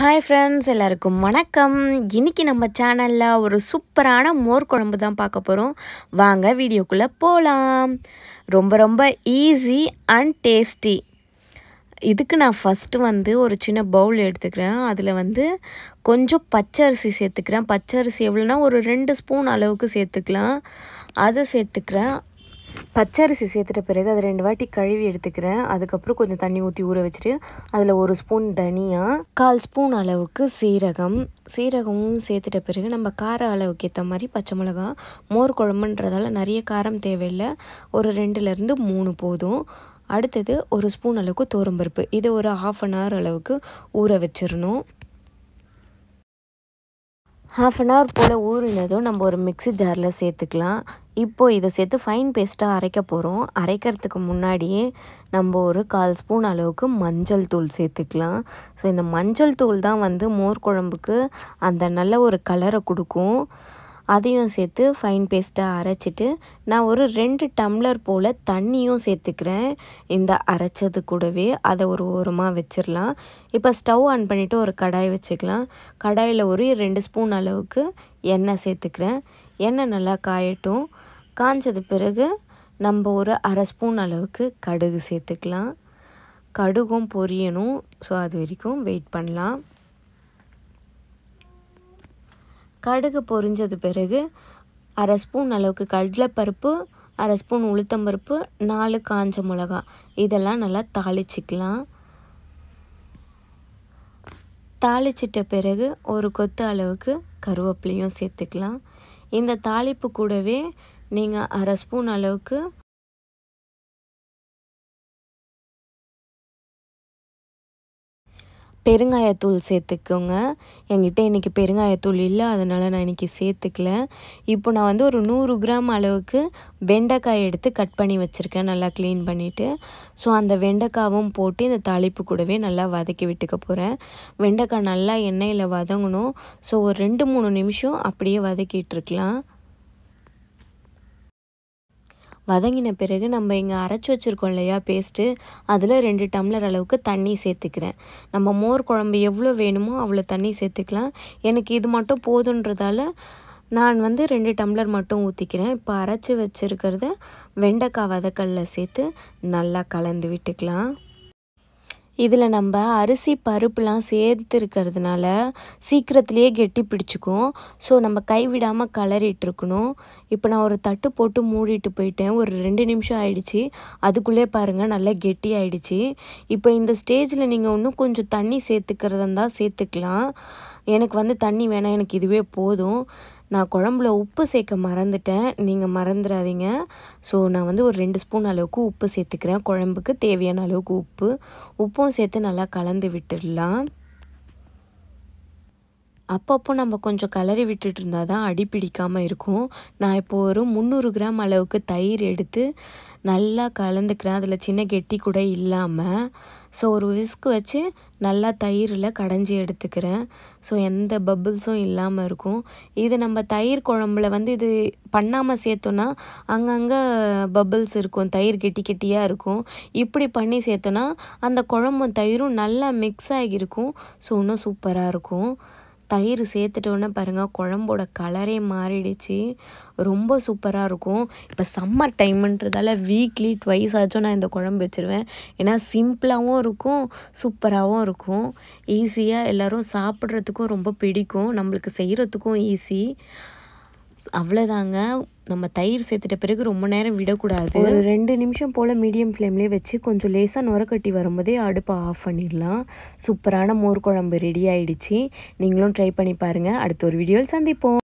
Hi friends, எல்லாருக்கும் வணக்கம். இன்றைக்கி நம்ம சேனலில் ஒரு சூப்பரான மோர் குழம்பு தான் பார்க்க போகிறோம். வாங்க வீடியோக்குள்ளே போகலாம். ரொம்ப ரொம்ப ஈஸி அண்ட் டேஸ்டி. இதுக்கு நான் ஃபஸ்ட்டு ஒரு சின்ன பவுல் எடுத்துக்கிறேன். அதில் கொஞ்சம் பச்சரிசி சேர்த்துக்கிறேன். பச்சரிசி எவ்வளோனா ஒரு 2 ஸ்பூன் அளவுக்கு சேர்த்துக்கலாம். அதை சேர்த்துக்கிறேன். பச்சரிசி சேர்த்துட்ட பிறகு அதை 2 வாட்டி கழுவி எடுத்துக்கிறேன். அதுக்கப்புறம் கொஞ்சம் தண்ணி ஊற்றி ஊற வச்சுட்டு அதில் 1 ஸ்பூன் தனியா, 1/4 ஸ்பூன் அளவுக்கு சீரகமும் சேர்த்துட்ட பிறகு நம்ம கார அளவுக்கு ஏற்ற மாதிரி பச்சை மிளகா. மோர் குழம்புன்றதால நிறைய காரம் தேவையில்லை, ஒரு 2லேருந்து 3 போதும். அடுத்தது 1 ஸ்பூன் அளவுக்கு துவரம்பருப்பு. இதை ஒரு 1/2 hour அளவுக்கு ஊற வச்சிடணும். 1/2 hour போல் ஊறினதும் நம்ம ஒரு மிக்ஸி ஜாரில் சேர்த்துக்கலாம். இப்போது இதை சேர்த்து ஃபைன் பேஸ்ட்டாக அரைக்க போகிறோம். அரைக்கிறதுக்கு முன்னாடியே நம்ம ஒரு 1/4 ஸ்பூன் அளவுக்கு மஞ்சள் தூள் சேர்த்துக்கலாம். ஸோ இந்த மஞ்சள் தூள் தான் மோர் குழம்புக்கு அந்த நல்ல ஒரு கலரை கொடுக்கும். அதையும் சேர்த்து ஃபைன் பேஸ்ட்டாக அரைச்சிட்டு நான் ஒரு 2 டம்ளர் போல் தண்ணியும் சேர்த்துக்கிறேன். இந்த அரைச்சது கூடவே அதை ஒரு ஓரமாக வச்சிடலாம். இப்போ ஸ்டவ் ஆன் பண்ணிவிட்டு ஒரு கடாய் வச்சுக்கலாம். கடாயில் ஒரு 2 ஸ்பூன் அளவுக்கு எண்ணெய் சேர்த்துக்கிறேன். எண்ணெய் நல்லா காயட்டும். காஞ்சது பிறகு நம்ம ஒரு 1/2 ஸ்பூன் அளவுக்கு கடுகு சேர்த்துக்கலாம். கடுகும் பொரியணும். ஸோ அது வரைக்கும் வெயிட் பண்ணலாம். கடுகு பொரிஞ்சது பிறகு 1/2 ஸ்பூன் அளவுக்கு கடலைப்பருப்பு, 1/2 ஸ்பூன் உளுத்தம்பருப்பு, 4 காஞ்ச மிளகா இதெல்லாம் நல்லா தாளிச்சிக்கலாம். தாளிச்சிட்ட பிறகு ஒரு கொத்து அளவுக்கு கருவேப்பிலையும் சேர்த்துக்கலாம். இந்த தாளிப்பு கூடவே நீங்கள் 1/2 ஸ்பூன் அளவுக்கு பெருங்காயத்தூள் சேர்த்துக்கோங்க. என்கிட்ட இன்றைக்கி பெருங்காயத்தூள் இல்லை, அதனால் நான் இன்றைக்கி சேர்த்துக்கல. இப்போ நான் ஒரு 100 கிராம் அளவுக்கு வெண்டைக்காய் எடுத்து கட் பண்ணி வச்சுருக்கேன், நல்லா க்ளீன் பண்ணிவிட்டு. ஸோ அந்த வெண்டைக்காவும் போட்டு இந்த தாளிப்பு கூடவே நல்லா வதக்கி விட்டுக்க போகிறேன். வெண்டைக்காய் நல்லா எண்ணெயில் வதங்கணும். ஸோ ஒரு 2-3 நிமிஷம் அப்படியே வதக்கிட்டுருக்கலாம். வதங்கின பிறகு நம்ம இங்கே அரைச்சி வச்சுருக்கோம் இல்லையா பேஸ்ட்டு, அதில் 2 டம்ளர் அளவுக்கு தண்ணி சேர்த்துக்கிறேன். நம்ம மோர் குழம்பு எவ்வளோ வேணுமோ அவ்வளோ தண்ணி சேர்த்துக்கலாம். எனக்கு இது மட்டும் போதுன்றதால நான் 2 டம்ளர் மட்டும் ஊற்றிக்கிறேன். இப்போ அரைச்சி வச்சுருக்கிறத வெண்டைக்காய் வதக்கல்ல சேர்த்து நல்லா கலந்து விட்டுக்கலாம். இதில் நம்ம அரிசி பருப்புலாம் சேர்த்துருக்கிறதுனால சீக்கிரத்துலேயே கெட்டி பிடிச்சிக்கும். ஸோ நம்ம கைவிடாமல் கலரிட்டுருக்கணும். இப்போ நான் ஒரு தட்டு போட்டு மூடிட்டு போயிட்டேன். ஒரு 2 நிமிஷம் ஆயிடுச்சு. அதுக்குள்ளே பாருங்கள் நல்லா கெட்டி ஆயிடுச்சு. இப்போ இந்த ஸ்டேஜில் நீங்கள் இன்னும் கொஞ்சம் தண்ணி சேர்த்துக்கிறதா இருந்தால் சேர்த்துக்கலாம். எனக்கு தண்ணி வேணாம், எனக்கு இதுவே போதும். நான் குழம்புல உப்பு சேர்க்க மறந்துட்டேன், நீங்கள் மறந்துடாதீங்க. ஸோ நான் ஒரு 2 ஸ்பூன் அளவுக்கு உப்பு சேர்த்துக்கிறேன். குழம்புக்கு தேவையான அளவுக்கு உப்பும் சேர்த்து நல்லா கலந்து விட்டுடலாம். அப்பப்போ நம்ம கொஞ்சம் கலரி விட்டுட்டு இருந்தால் தான் அடி பிடிக்காமல் இருக்கும். நான் இப்போது ஒரு 300 கிராம் அளவுக்கு தயிர் எடுத்து நல்லா கலந்துக்கிறேன், அதில் சின்ன கெட்டி கூட இல்லாமல். ஸோ ஒரு விஸ்க் வச்சு நல்லா தயிரில் கடைஞ்சி எடுத்துக்கிறேன். ஸோ எந்த பபிள்ஸும் இல்லாமல் இருக்கும். இது நம்ம தயிர் குழம்புல இது பண்ணாமல் சேர்த்தோன்னா அங்கங்கே பபிள்ஸ் இருக்கும், தயிர் கெட்டி கெட்டியாக இருக்கும். இப்படி பண்ணி சேர்த்தோன்னா அந்த குழம்பும் தயிரும் நல்லா மிக்ஸ் ஆகியிருக்கும். ஸோ இன்னும் சூப்பராக இருக்கும். தயிர் சேர்த்துட்டோன்னே பாருங்கள் குழம்போட கலரே மாறிடுச்சு. ரொம்ப சூப்பராக இருக்கும். இப்போ சம்மர் டைமுன்றதால வீக்லி 2 ஆச்சும் நான் இந்த குழம்பு வச்சுருவேன். ஏன்னா சிம்பிளாகவும் இருக்கும், சூப்பராகவும் இருக்கும். ஈஸியாக எல்லோரும் சாப்பிட்றதுக்கும் ரொம்ப பிடிக்கும், நம்மளுக்கு செய்கிறதுக்கும் ஈஸி. அவ்வளோதாங்க. நம்ம தயிர் சேர்த்துட்ட பிறகு ரொம்ப நேரம் விடக்கூடாது. ஒரு 2 நிமிஷம் போல் மீடியம் ஃப்ளேம்லேயே வச்சு கொஞ்சம் லேசாக நுரக்கட்டி வரும்போதே அடுப்பை ஆஃப் பண்ணிடலாம். சூப்பரான மோர் குழம்பு ரெடி ஆகிடுச்சு. நீங்களும் ட்ரை பண்ணி பாருங்கள். அடுத்த ஒரு வீடியோவில் சந்திப்போம்.